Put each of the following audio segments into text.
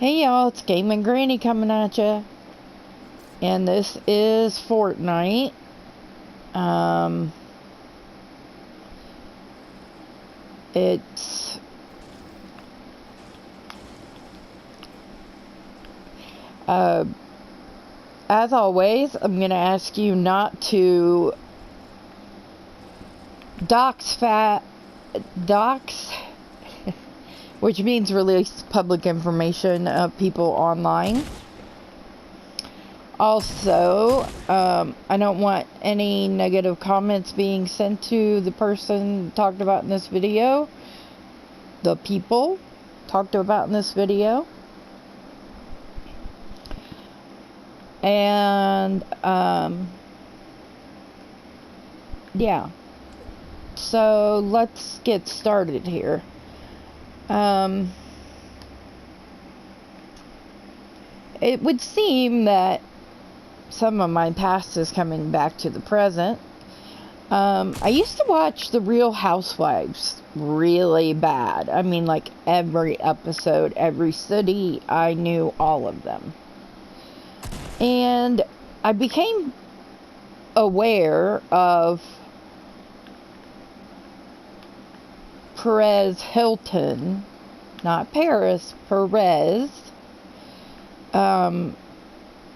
Hey y'all, it's Gaming Granny coming at ya, and this is Fortnite. It's as always, I'm gonna ask you not to dox, which means release public information of people online. Also, I don't want any negative comments being sent to the person talked about in this video. The people talked about in this video. And, yeah. So, let's get started here. It would seem that some of my past is coming back to the present. I used to watch The Real Housewives really bad. I mean, like every episode, every city, I knew all of them. And I became aware of Perez Hilton, not Paris, Perez,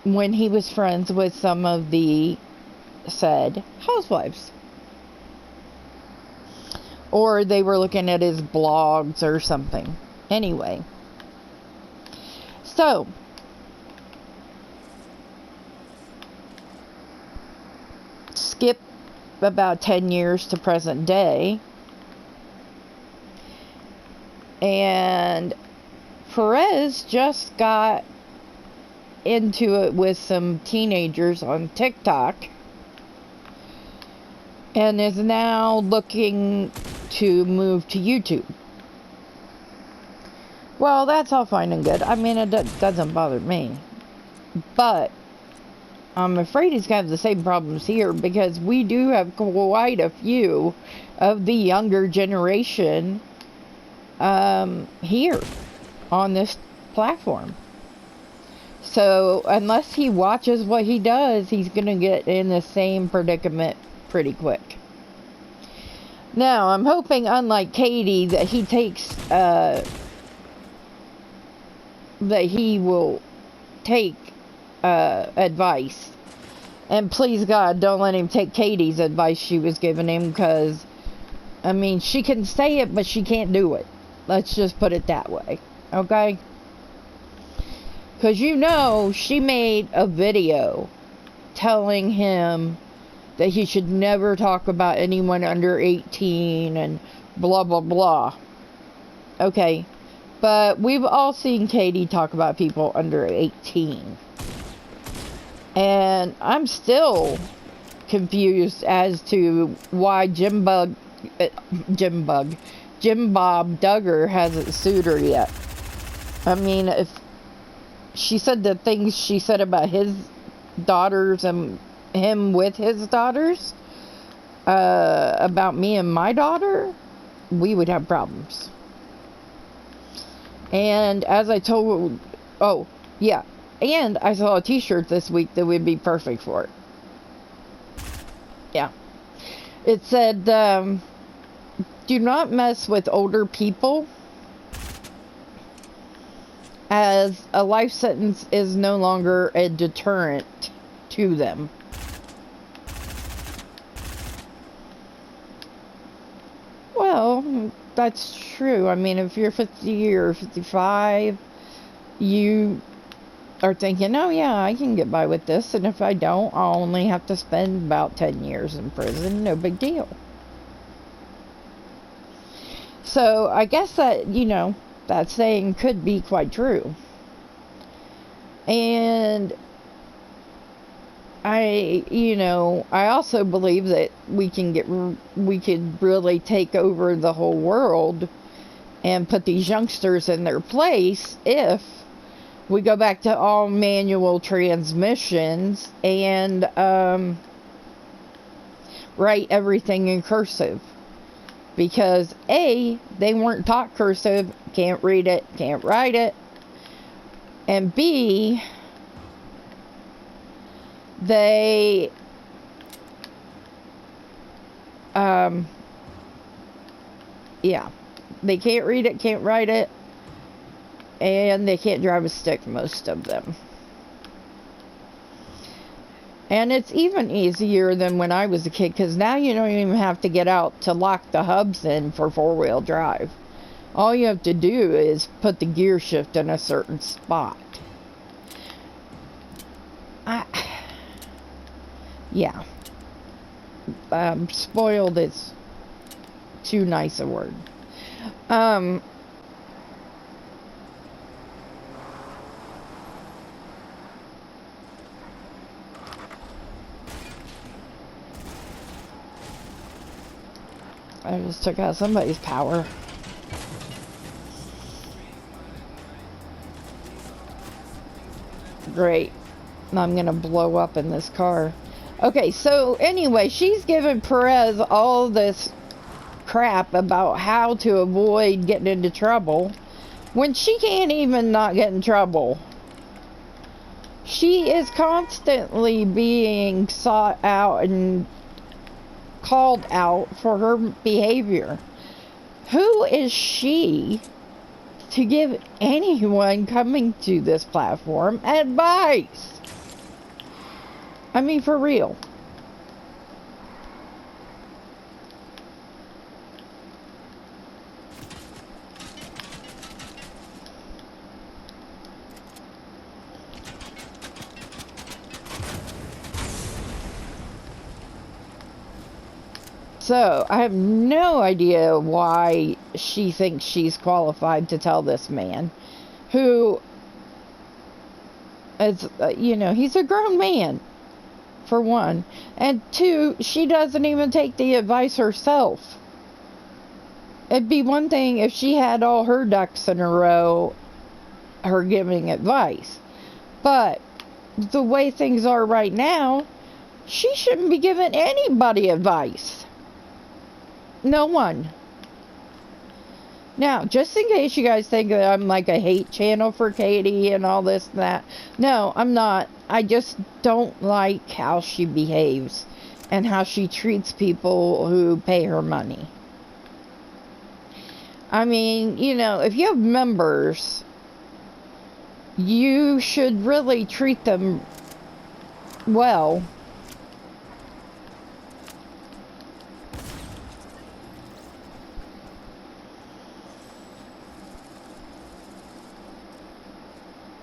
when he was friends with some of the said housewives. Or they were looking at his blogs or something. Anyway. So, skip about 10 years to present day. And Perez just got into it with some teenagers on TikTok and is now looking to move to YouTube. Well, that's all fine and good. I mean, it doesn't bother me. But I'm afraid he's going to have the same problems here, because we do have quite a few of the younger generation here on this platform. So unless he watches what he does, he's going to get in the same predicament pretty quick. Now, I'm hoping, unlike Katie, that he takes, that he will take advice. And please God, don't let him take Katie's advice she was giving him, because, I mean, she can say it, but she can't do it. Let's just put it that way. Okay? Because you know, she made a video telling him that he should never talk about anyone under 18 and blah, blah, blah. Okay. But we've all seen Katie talk about people under 18. And I'm still confused as to why Jim Bob Duggar hasn't sued her yet. I mean, if she said the things she said about his daughters and him with his daughters, about me and my daughter, we would have problems. And as I told, oh, yeah, and I saw a t-shirt this week that would be perfect for it. Yeah. It said, do not mess with older people, as a life sentence is no longer a deterrent to them. Well, that's true. I mean, if you're 50 or 55, you are thinking, oh yeah, I can get by with this, and if I don't, I'll only have to spend about 10 years in prison. No big deal. So, I guess that, you know, that saying could be quite true. And I also believe that we could really take over the whole world and put these youngsters in their place if we go back to all manual transmissions and write everything in cursive. Because A, they weren't taught cursive, can't read it, can't write it. And B, they yeah, they can't read it, can't write it, and they can't drive a stick, most of them. And it's even easier than when I was a kid, because now you don't even have to get out to lock the hubs in for four-wheel drive. All you have to do is put the gear shift in a certain spot. Yeah. Spoiled is too nice a word. I just took out somebody's power. Great. I'm gonna blow up in this car. Okay, so anyway, she's giving Perez all this crap about how to avoid getting into trouble when she can't even not get in trouble. She is constantly being sought out and called out for her behavior. Who is she to give anyone coming to this platform advice? I mean, for real. So, I have no idea why she thinks she's qualified to tell this man, who is, you know, he's a grown man, for one. And two, she doesn't even take the advice herself. It'd be one thing if she had all her ducks in a row, her giving advice. But the way things are right now, she shouldn't be giving anybody advice. No one. Now, just in case you guys think that I'm like a hate channel for Katie and all this and that. No, I'm not. I just don't like how she behaves and how she treats people who pay her money. I mean, you know, if you have members, you should really treat them well.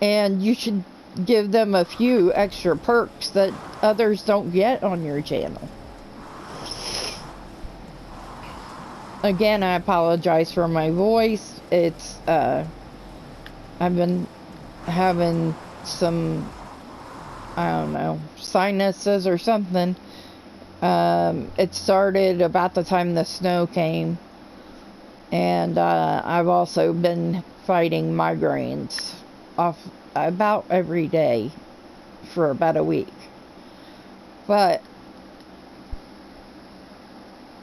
And you should give them a few extra perks that others don't get on your channel. Again, I apologize for my voice. It's, I've been having some, I don't know, sinuses or something. It started about the time the snow came. And, I've also been fighting migraines off about every day for about a week. And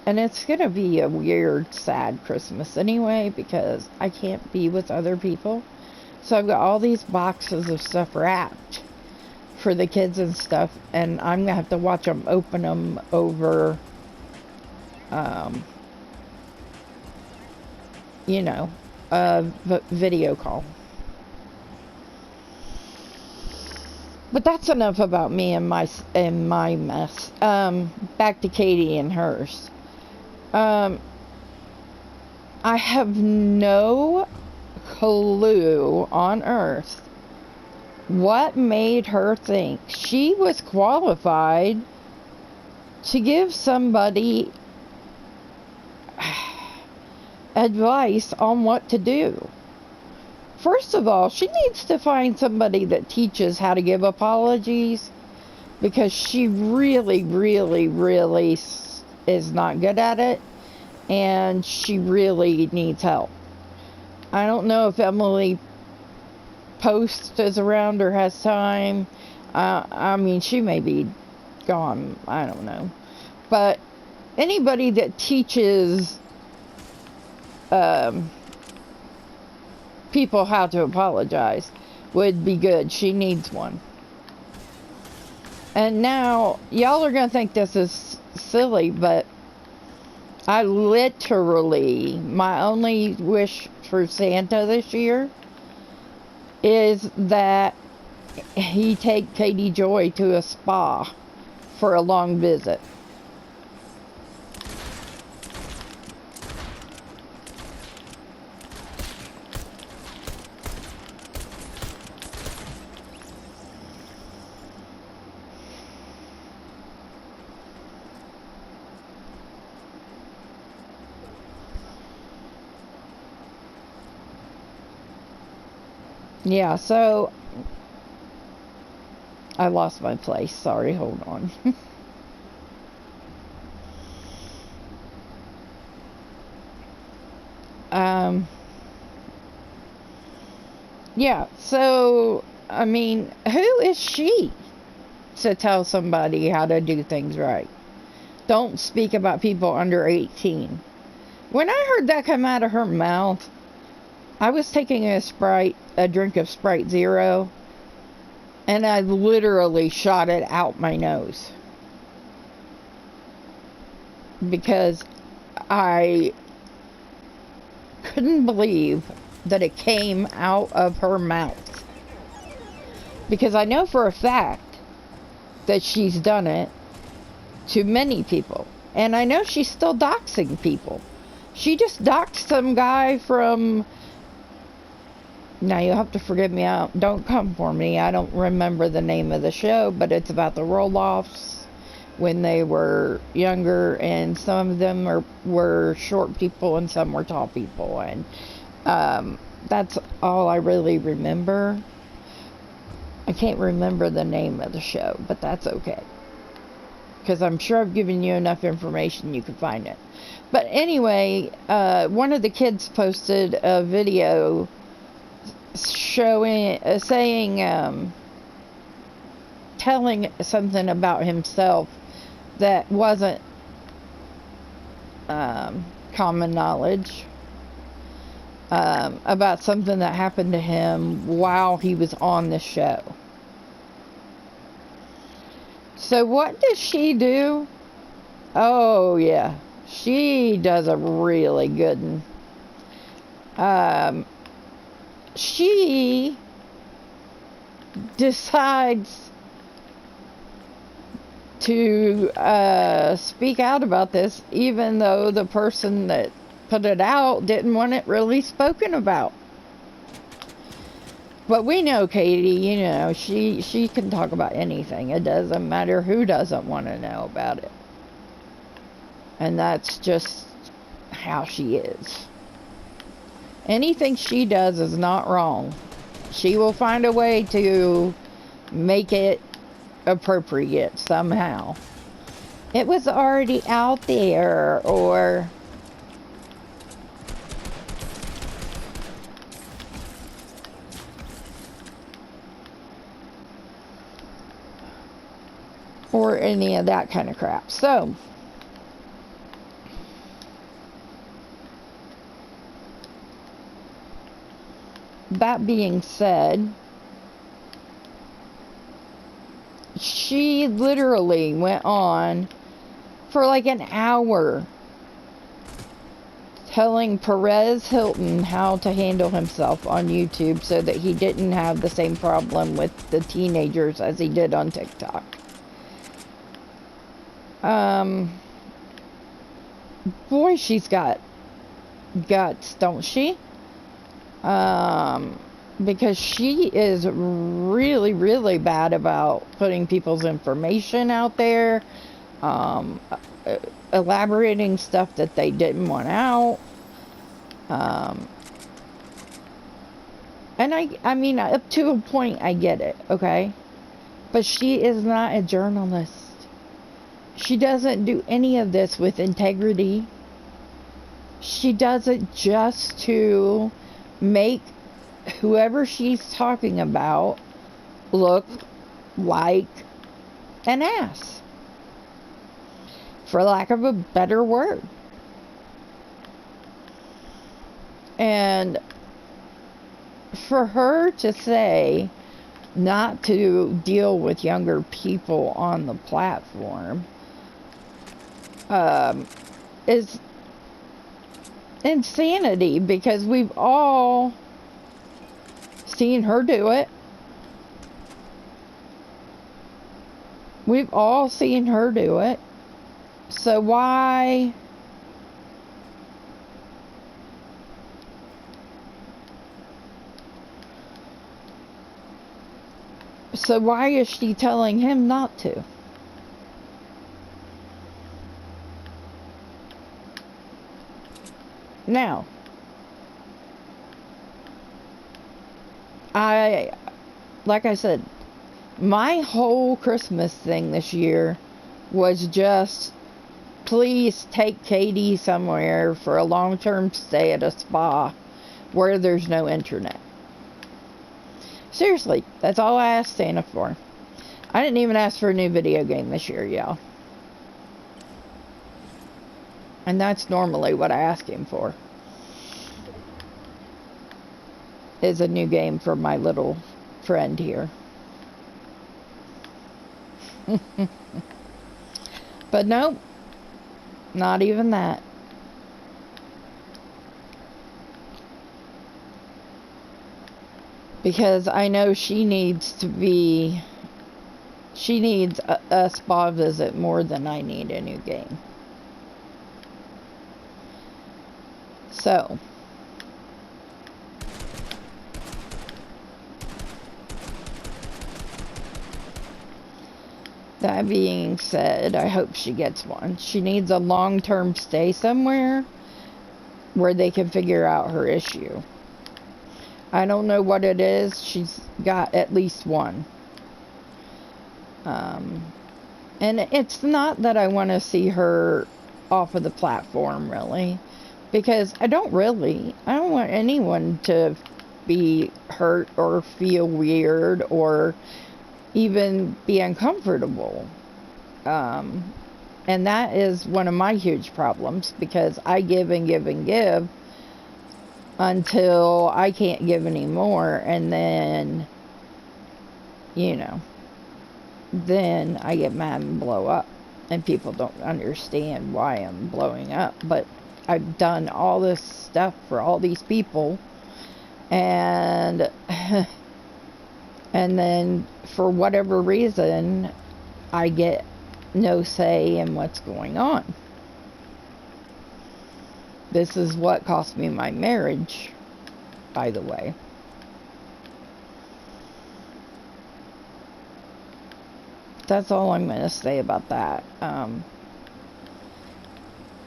it's gonna be a weird, sad Christmas anyway, because I can't be with other people. So I've got all these boxes of stuff wrapped for the kids and stuff, and I'm gonna have to watch them open them over, you know, a video call. But that's enough about me and my mess. Back to Katie and hers. I have no clue on earth what made her think she was qualified to give somebody advice on what to do. First of all, she needs to find somebody that teaches how to give apologies, because she really, really, really is not good at it, and she really needs help. I don't know if Emily Post is around or has time. I mean, she may be gone. I don't know. But anybody that teaches people how to apologize would be good. She needs one. And now, y'all are going to think this is silly, but I literally, my only wish for Santa this year is that he take Katie Joy to a spa for a long visit. Yeah, so I lost my place. Sorry, hold on. Yeah, so, I mean, who is she to tell somebody how to do things right? Don't speak about people under 18. When I heard that come out of her mouth, I was taking a drink of Sprite Zero, and I literally shot it out my nose. Because I couldn't believe that it came out of her mouth. Because I know for a fact that she's done it to many people. And I know she's still doxing people. She just doxed some guy from... Now, you'll have to forgive me. Don't come for me. I don't remember the name of the show, but it's about the Roloffs when they were younger, and some of them were short people and some were tall people. And that's all I really remember. I can't remember the name of the show, but that's okay. Because I'm sure I've given you enough information you can find it. But anyway, one of the kids posted a video telling something about himself that wasn't common knowledge, about something that happened to him while he was on the show. So what does she do? Oh yeah, she does a really good one. She decides to speak out about this, even though the person that put it out didn't want it really spoken about. But we know Katie, you know, she can talk about anything. It doesn't matter who doesn't want to know about it. And that's just how she is. Anything she does is not wrong. She will find a way to make it appropriate somehow. It was already out there, or any of that kind of crap. So that being said, she literally went on for like an hour telling Perez Hilton how to handle himself on YouTube so that he didn't have the same problem with the teenagers as he did on TikTok. Boy, she's got guts, don't she? Because she is really, really bad about putting people's information out there, elaborating stuff that they didn't want out. And I mean, up to a point, I get it, okay? But she is not a journalist. She doesn't do any of this with integrity. She does it just to make whoever she's talking about look like an ass, for lack of a better word. And for her to say not to deal with younger people on the platform is insanity, because we've all seen her do it. We've all seen her do it. So why... So why is she telling him not to? Now, like I said, my whole Christmas thing this year was just, please take Katie somewhere for a long-term stay at a spa where there's no internet. Seriously, that's all I asked Santa for. I didn't even ask for a new video game this year, y'all. And that's normally what I ask him for. Is a new game for my little friend here. But nope. Not even that. Because I know she needs to be... She needs a spa visit more than I need a new game. So... That being said, I hope she gets one. She needs a long-term stay somewhere where they can figure out her issue. I don't know what it is. She's got at least one. And it's not that I want to see her off of the platform, really. Because I don't want anyone to be hurt or feel weird or even be uncomfortable. And that is one of my huge problems, because I give and give and give until I can't give anymore, and then, you know, then I get mad and blow up, and people don't understand why I'm blowing up. But I've done all this stuff for all these people, and and then for whatever reason I get no say in what's going on. This is what cost me my marriage, by the way. That's all I'm going to say about that.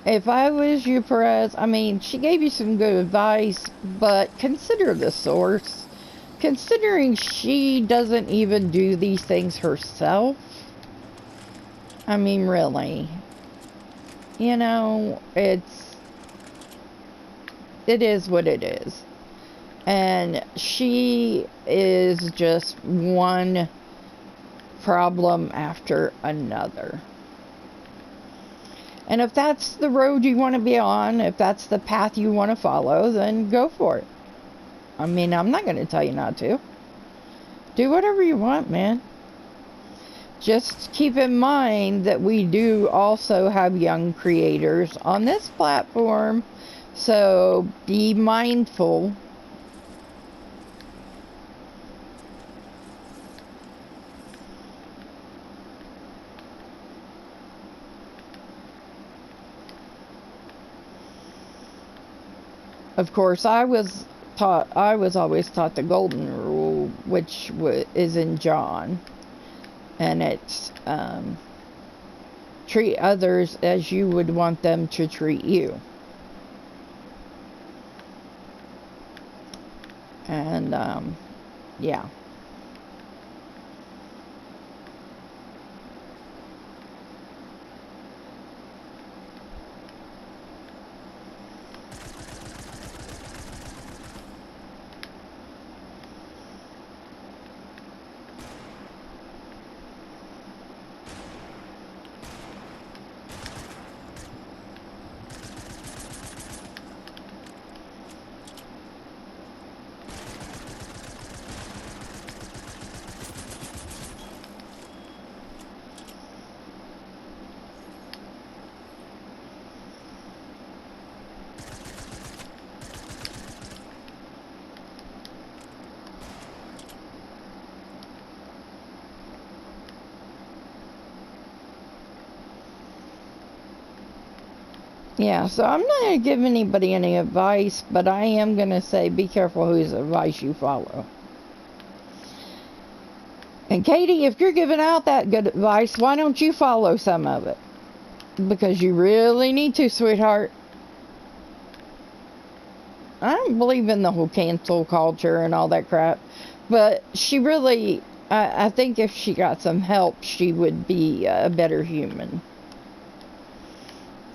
If I was you, Perez, I mean, she gave you some good advice, but consider the source. Considering she doesn't even do these things herself. I mean, really. You know, it is what it is. And she is just one problem after another. And if that's the road you want to be on, if that's the path you want to follow, then go for it. I mean, I'm not going to tell you not to. Do whatever you want, man. Just keep in mind that we do also have young creators on this platform. So be mindful. Of course, I was always taught the golden rule, which is in John. And it's, treat others as you would want them to treat you. And, yeah. Yeah, so I'm not going to give anybody any advice, but I am going to say be careful whose advice you follow. And Katie, if you're giving out that good advice, why don't you follow some of it? Because you really need to, sweetheart. I don't believe in the whole cancel culture and all that crap, but she really, I think if she got some help, she would be a better human.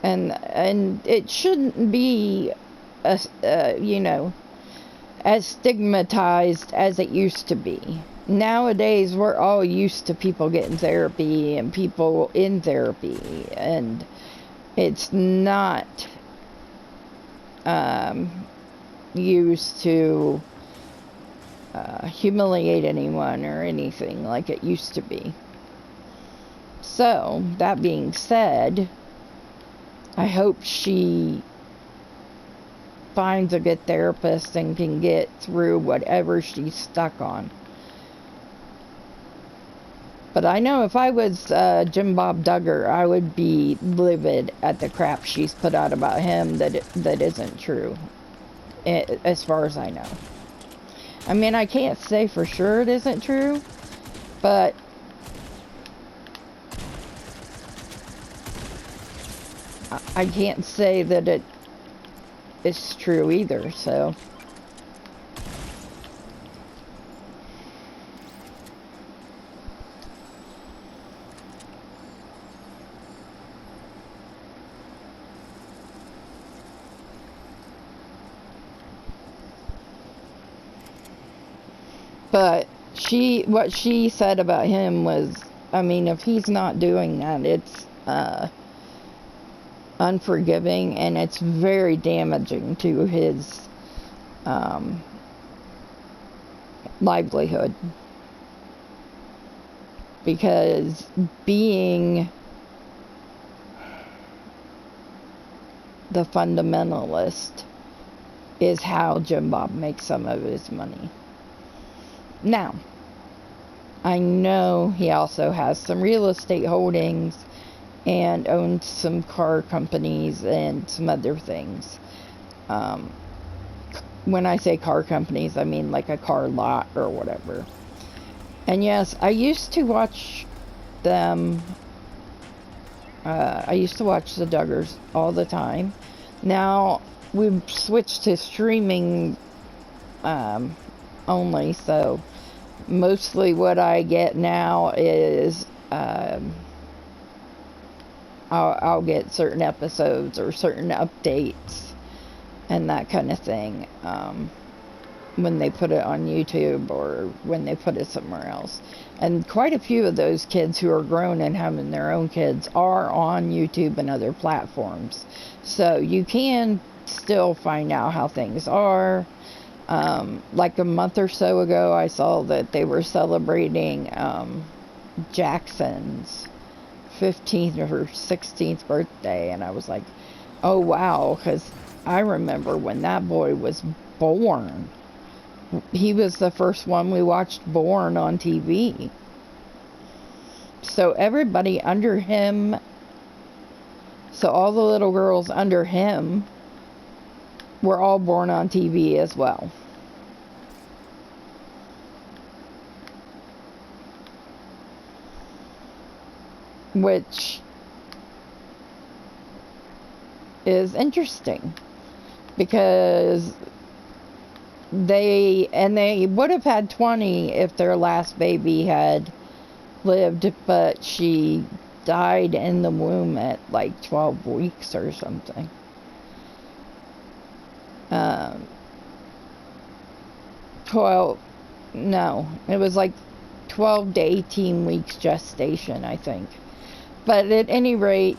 And it shouldn't be, you know, as stigmatized as it used to be. Nowadays, we're all used to people getting therapy and people in therapy, and it's not used to humiliate anyone or anything like it used to be. So, that being said, I hope she finds a good therapist and can get through whatever she's stuck on. But I know if I was Jim Bob Duggar, I would be livid at the crap she's put out about him that isn't true, as far as I know. I mean, I can't say for sure it isn't true, but I can't say that it is true either, so. But what she said about him was, I mean, if he's not doing that, it's unforgiving, and it's very damaging to his livelihood. Because being the fundamentalist is how Jim Bob makes some of his money. Now, I know he also has some real estate holdings and owns some car companies and some other things. When I say car companies, I mean like a car lot or whatever. And yes, I used to watch them. I used to watch the Duggars all the time. Now, we've switched to streaming only, so mostly what I get now is I'll get certain episodes or certain updates and that kind of thing when they put it on YouTube or when they put it somewhere else. And quite a few of those kids who are grown and having their own kids are on YouTube and other platforms, so you can still find out how things are. Like a month or so ago, I saw that they were celebrating Jackson's 15th or 16th birthday, and I was like, oh wow, because I remember when that boy was born. He was the first one we watched born on TV. So everybody under him, so all the little girls under him were all born on TV as well. Which is interesting, because they would have had 20 if their last baby had lived, but she died in the womb at like 12 weeks or something. 12, no, it was like 12 to 18 weeks gestation, I think. But at any rate,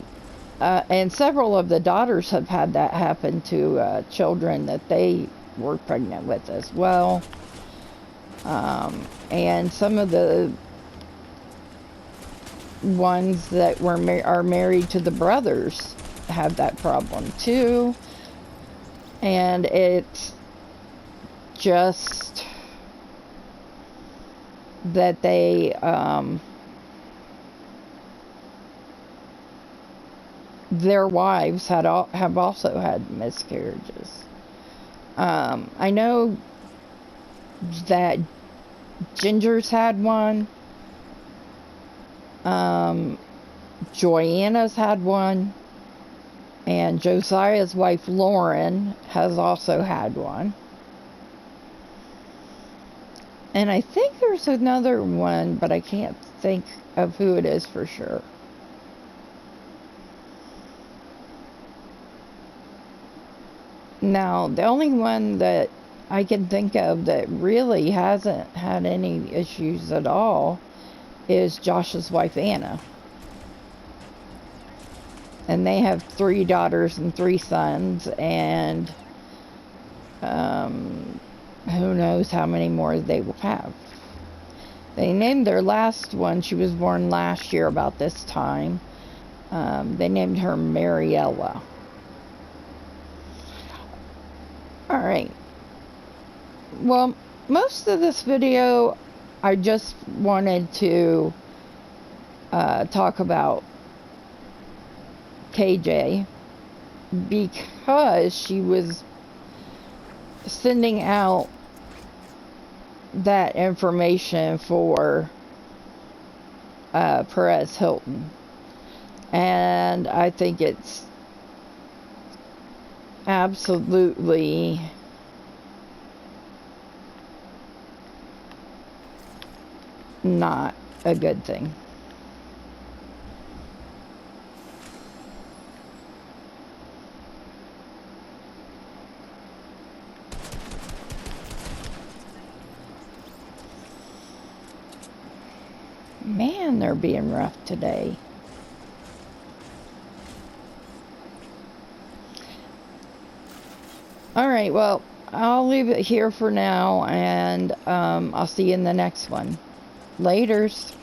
and several of the daughters have had that happen to children that they were pregnant with as well. And some of the ones that are married to the brothers have that problem too. And it's just that they their wives have also had miscarriages. I know that Ginger's had one. Joanna's had one. And Josiah's wife, Lauren, has also had one. And I think there's another one, but I can't think of who it is for sure. Now, the only one that I can think of that really hasn't had any issues at all is Josh's wife, Anna. And they have 3 daughters and 3 sons, and who knows how many more they will have. They named their last one, she was born last year about this time. They named her Mariella. Alright. Well, most of this video, I just wanted to talk about KJ because she was sending out that information for Perez Hilton, and I think it's absolutely not a good thing. Man, they're being rough today. Alright, well, I'll leave it here for now, and I'll see you in the next one. Laters.